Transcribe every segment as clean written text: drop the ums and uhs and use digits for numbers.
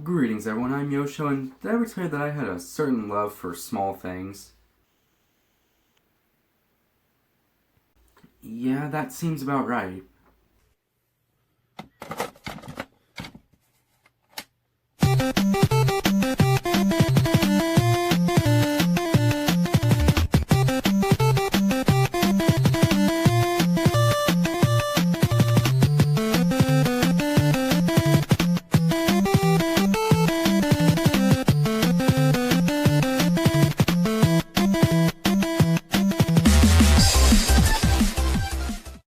Greetings everyone, I'm Yoshow, and did I ever tell you that I had a certain love for small things? Yeah, that seems about right.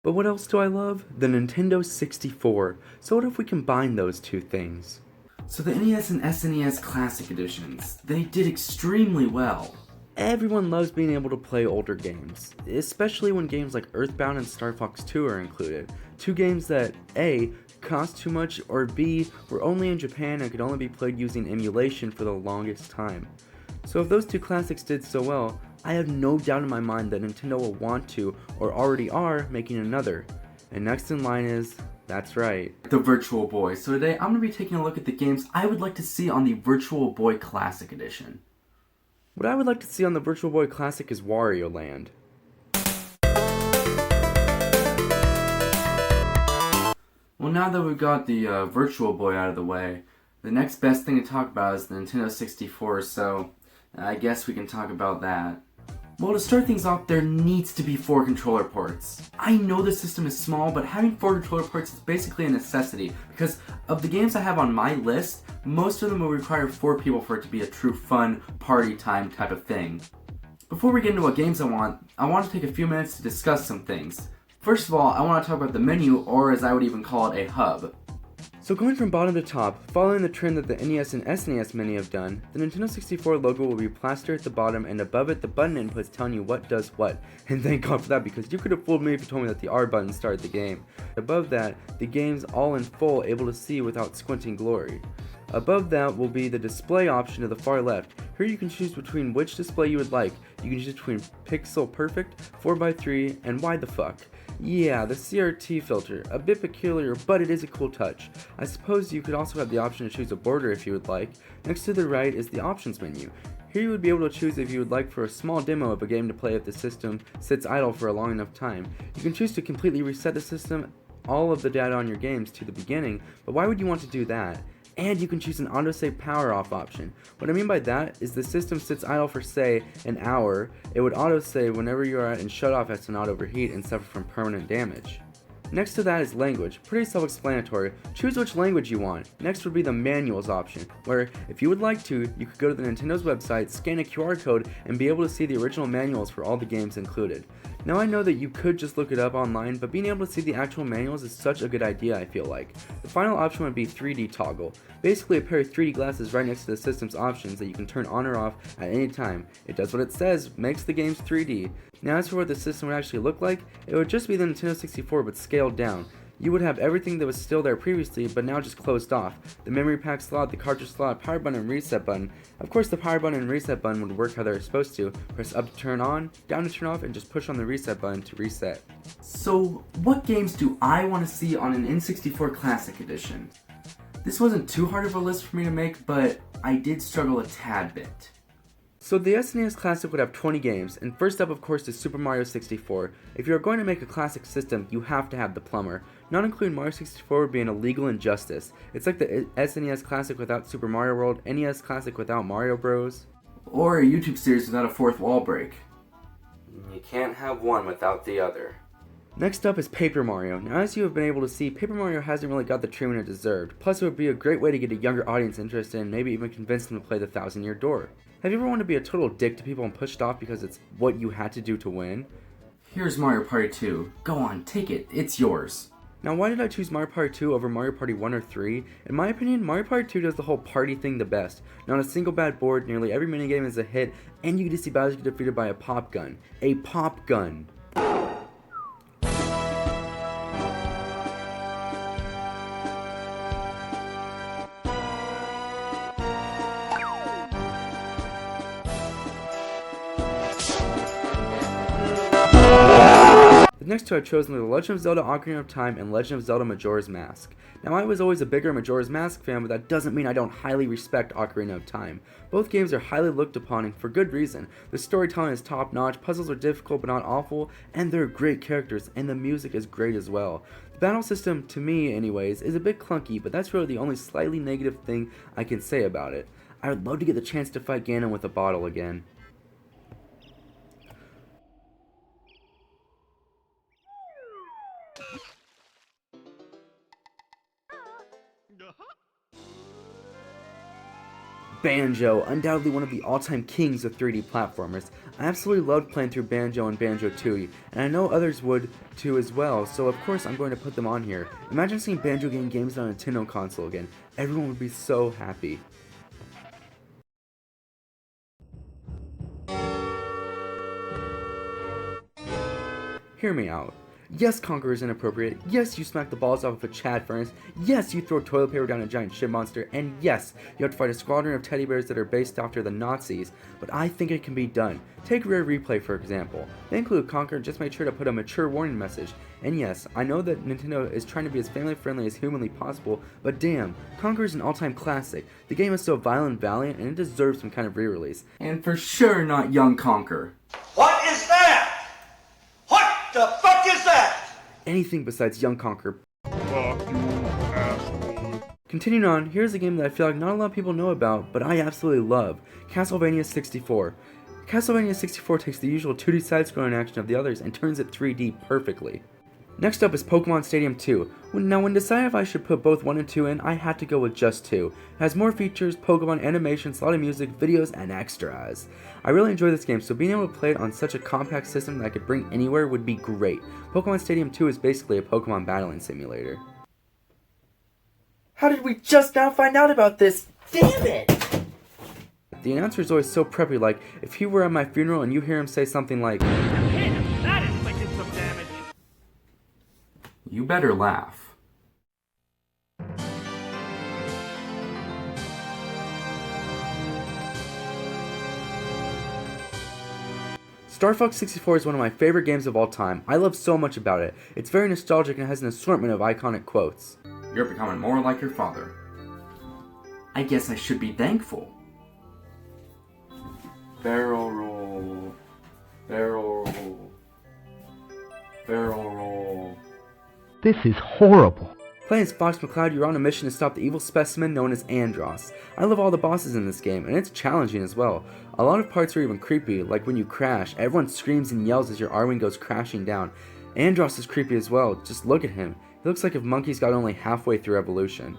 But what else do I love? The Nintendo 64. So what if we combine those two things? So the NES and SNES Classic Editions, they did extremely well. Everyone loves being able to play older games, especially when games like Earthbound and Star Fox 2 are included. Two games that A, cost too much, or B, were only in Japan and could only be played using emulation for the longest time. So if those two classics did so well, I have no doubt in my mind that Nintendo will want to, or already are, making another. And next in line is, that's right, the Virtual Boy. So today I'm going to be taking a look at the games I would like to see on the Virtual Boy Classic Edition. What I would like to see on the Virtual Boy Classic is Wario Land. Well, now that we've got the Virtual Boy out of the way, the next best thing to talk about is the Nintendo 64, so I guess we can talk about that. Well, to start things off, there needs to be 4 controller ports. I know the system is small, but having 4 controller ports is basically a necessity, because of the games I have on my list, most of them will require 4 people for it to be a true fun, party time type of thing. Before we get into what games I want to take a few minutes to discuss some things. First of all, I want to talk about the menu, or as I would even call it, a hub. So going from bottom to top, following the trend that the NES and SNES many have done, the Nintendo 64 logo will be plastered at the bottom, and above it the button inputs telling you what does what. And thank God for that, because you could have fooled me if you told me that the R button started the game. Above that, the game's all in full, able to see without squinting glory. Above that will be the display option to the far left. Here you can choose between which display you would like. You can choose between Pixel Perfect, 4x3, and Why the Fuck. Yeah, the CRT filter, a bit peculiar, but it is a cool touch. I suppose you could also have the option to choose a border if you would like. Next to the right is the options menu. Here you would be able to choose if you would like for a small demo of a game to play if the system sits idle for a long enough time. You can choose to completely reset the system, all of the data on your games to the beginning, but why would you want to do that? And you can choose an autosave power off option. What I mean by that is the system sits idle for say an hour, it would autosave whenever you are at and shut off as to not overheat and suffer from permanent damage. Next to that is language, pretty self-explanatory. Choose which language you want. Next would be the manuals option, where if you would like to, you could go to the Nintendo's website, scan a QR code, and be able to see the original manuals for all the games included. Now I know that you could just look it up online, but being able to see the actual manuals is such a good idea, I feel like. The final option would be 3D toggle. Basically a pair of 3D glasses right next to the system's options that you can turn on or off at any time. It does what it says, makes the games 3D. Now as for what the system would actually look like, it would just be the Nintendo 64 but scaled down. You would have everything that was still there previously, but now just closed off. The memory pack slot, the cartridge slot, power button, and reset button. Of course, the power button and reset button would work how they're supposed to. Press up to turn on, down to turn off, and just push on the reset button to reset. So, what games do I want to see on an N64 Classic Edition? This wasn't too hard of a list for me to make, but I did struggle a tad bit. So the SNES Classic would have 20 games, and first up of course is Super Mario 64. If you are going to make a classic system, you have to have the plumber. Not including Mario 64 would be an illegal injustice. It's like the SNES Classic without Super Mario World, NES Classic without Mario Bros. Or a YouTube series without a fourth wall break. You can't have one without the other. Next up is Paper Mario. Now as you have been able to see, Paper Mario hasn't really got the treatment it deserved. Plus it would be a great way to get a younger audience interested and maybe even convince them to play the 1,000-Year Door. Have you ever wanted to be a total dick to people and pushed off because it's what you had to do to win? Here's Mario Party 2. Go on, take it. It's yours. Now why did I choose Mario Party 2 over Mario Party 1 or 3? In my opinion, Mario Party 2 does the whole party thing the best. Not a single bad board, nearly every minigame is a hit, and you get to see Bowser get defeated by a pop gun. A pop gun. The next two I've chosen are The Legend of Zelda Ocarina of Time and Legend of Zelda Majora's Mask. Now, I was always a bigger Majora's Mask fan, but that doesn't mean I don't highly respect Ocarina of Time. Both games are highly looked upon, and for good reason. The storytelling is top-notch, puzzles are difficult but not awful, and they're great characters, and the music is great as well. The battle system, to me anyways, is a bit clunky, but that's really the only slightly negative thing I can say about it. I would love to get the chance to fight Ganon with a bottle again. Banjo, undoubtedly one of the all-time kings of 3D platformers. I absolutely loved playing through Banjo and Banjo-Tooie, and I know others would too as well, so of course I'm going to put them on here. Imagine seeing Banjo getting games on a Nintendo console again. Everyone would be so happy. Hear me out. Yes, Conker is inappropriate. Yes, you smack the balls off of a Chad furnace. Yes, you throw toilet paper down a giant shit monster. And yes, you have to fight a squadron of teddy bears that are based after the Nazis. But I think it can be done. Take Rare Replay for example. They include Conker, just made sure to put a mature warning message. And yes, I know that Nintendo is trying to be as family friendly as humanly possible, but damn, Conker is an all-time classic. The game is so violent and valiant, and it deserves some kind of re-release. And for sure not young Conker. What is that? What the fuck is that? Anything besides young Conker. Fuck you, asshole. Continuing on, here's a game that I feel like not a lot of people know about, but I absolutely love. Castlevania 64. Castlevania 64 takes the usual 2D side-scrolling action of the others and turns it 3D perfectly. Next up is Pokemon Stadium 2. Now when deciding if I should put both 1 and 2 in, I had to go with just 2. It has more features, Pokemon animations, a lot of music, videos, and extras. I really enjoy this game, so being able to play it on such a compact system that I could bring anywhere would be great. Pokemon Stadium 2 is basically a Pokemon battling simulator. How did we just now find out about this? Damn it! The announcer is always so preppy, like, if he were at my funeral and you hear him say something like, That inflicted some damage. you better laugh. Star Fox 64 is one of my favorite games of all time. I love so much about it. It's very nostalgic and has an assortment of iconic quotes. You're becoming more like your father. I guess I should be thankful. Barrel roll. Barrel roll. Barrel roll. This is horrible. Playing as Fox McCloud, you're on a mission to stop the evil specimen known as Andross. I love all the bosses in this game, and it's challenging as well. A lot of parts are even creepy, like when you crash, everyone screams and yells as your R-Wing goes crashing down. Andross is creepy as well, just look at him. He looks like if monkeys got only halfway through evolution.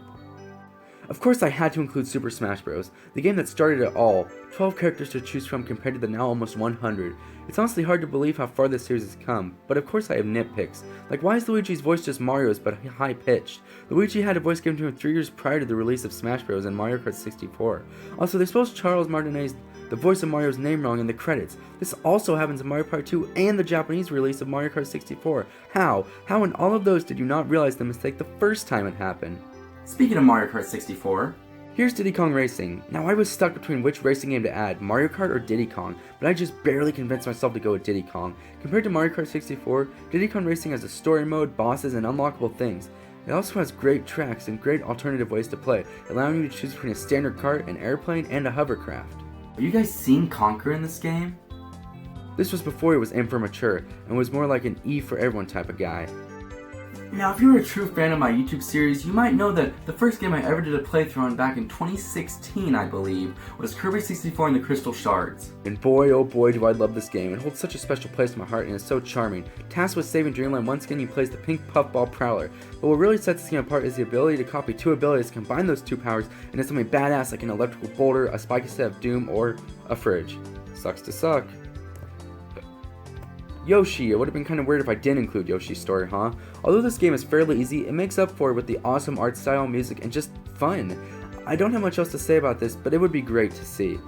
Of course I had to include Super Smash Bros., the game that started it all. 12 characters to choose from compared to the now almost 100. It's honestly hard to believe how far this series has come, but of course I have nitpicks. Like, why is Luigi's voice just Mario's but high-pitched? Luigi had a voice given to him 3 years prior to the release of Smash Bros. And Mario Kart 64. Also, they spelled Charles Martinet's the voice of Mario's name wrong in the credits. This also happens in Mario Kart 2 and the Japanese release of Mario Kart 64. How? How in all of those did you not realize the mistake the first time it happened? Speaking of Mario Kart 64, here's Diddy Kong Racing. Now I was stuck between which racing game to add, Mario Kart or Diddy Kong, but I just barely convinced myself to go with Diddy Kong. Compared to Mario Kart 64, Diddy Kong Racing has a story mode, bosses, and unlockable things. It also has great tracks and great alternative ways to play, allowing you to choose between a standard kart, an airplane, and a hovercraft. Have you guys seen Conker in this game? This was before he was M for mature, and was more like an E for everyone type of guy. Now, if you're a true fan of my YouTube series, you might know that the first game I ever did a playthrough on back in 2016, I believe, was Kirby 64 and the Crystal Shards. And boy, oh boy, do I love this game. It holds such a special place in my heart and is so charming. Tasked with saving Dreamland, one skin you play as the pink puffball Prowler. But what really sets this game apart is the ability to copy 2 abilities, combine those 2 powers, into something badass like an electrical boulder, a spiky set of doom, or a fridge. Sucks to suck. Yoshi, it would have been kind of weird if I didn't include Yoshi's story, huh? Although this game is fairly easy, it makes up for it with the awesome art style, music, and just fun. I don't have much else to say about this, but it would be great to see.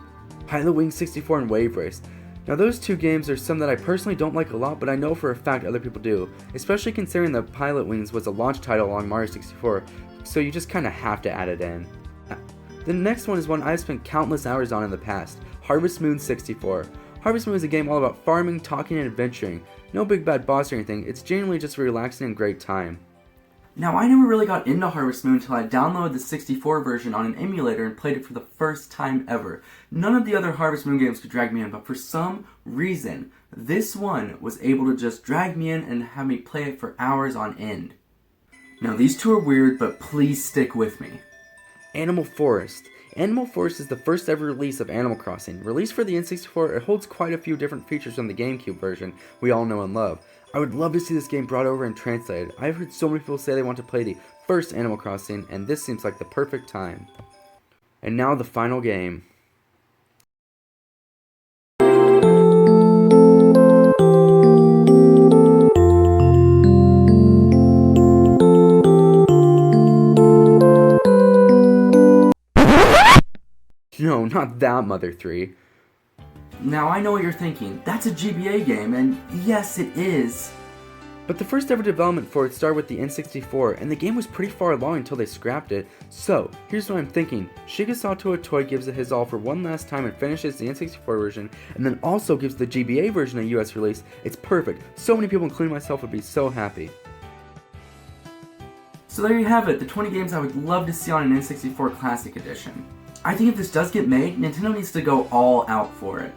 Pilot Wings 64 and Wave Race. Now those 2 games are some that I personally don't like a lot, but I know for a fact other people do, especially considering that Pilot Wings was a launch title along Mario 64, so you just kinda have to add it in. The next one is one I've spent countless hours on in the past, Harvest Moon 64. Harvest Moon is a game all about farming, talking, and adventuring. No big bad boss or anything, it's genuinely just a relaxing and great time. Now, I never really got into Harvest Moon until I downloaded the 64 version on an emulator and played it for the first time ever. None of the other Harvest Moon games could drag me in, but for some reason, this one was able to just drag me in and have me play it for hours on end. Now, these two are weird, but please stick with me. Animal Forest. Animal Forest is the first ever release of Animal Crossing. Released for the N64, it holds quite a few different features from the GameCube version we all know and love. I would love to see this game brought over and translated. I've heard so many people say they want to play the first Animal Crossing, and this seems like the perfect time. And now the final game. No, not that, Mother 3. Now, I know what you're thinking. That's a GBA game, and yes, it is. But the first ever development for it started with the N64, and the game was pretty far along until they scrapped it. So, here's what I'm thinking. Shiga Sato Toy gives it his all for one last time and finishes the N64 version, and then also gives the GBA version a US release. It's perfect. So many people, including myself, would be so happy. So there you have it, the 20 games I would love to see on an N64 Classic Edition. I think if this does get made, Nintendo needs to go all out for it.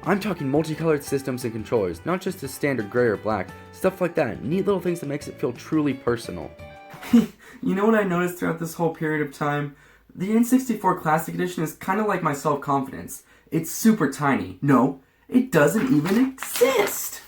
I'm talking multicolored systems and controllers, not just the standard gray or black, stuff like that, neat little things that makes it feel truly personal. You know what I noticed throughout this whole period of time? The N64 Classic Edition is kind of like my self-confidence. It's super tiny. No, it doesn't even exist!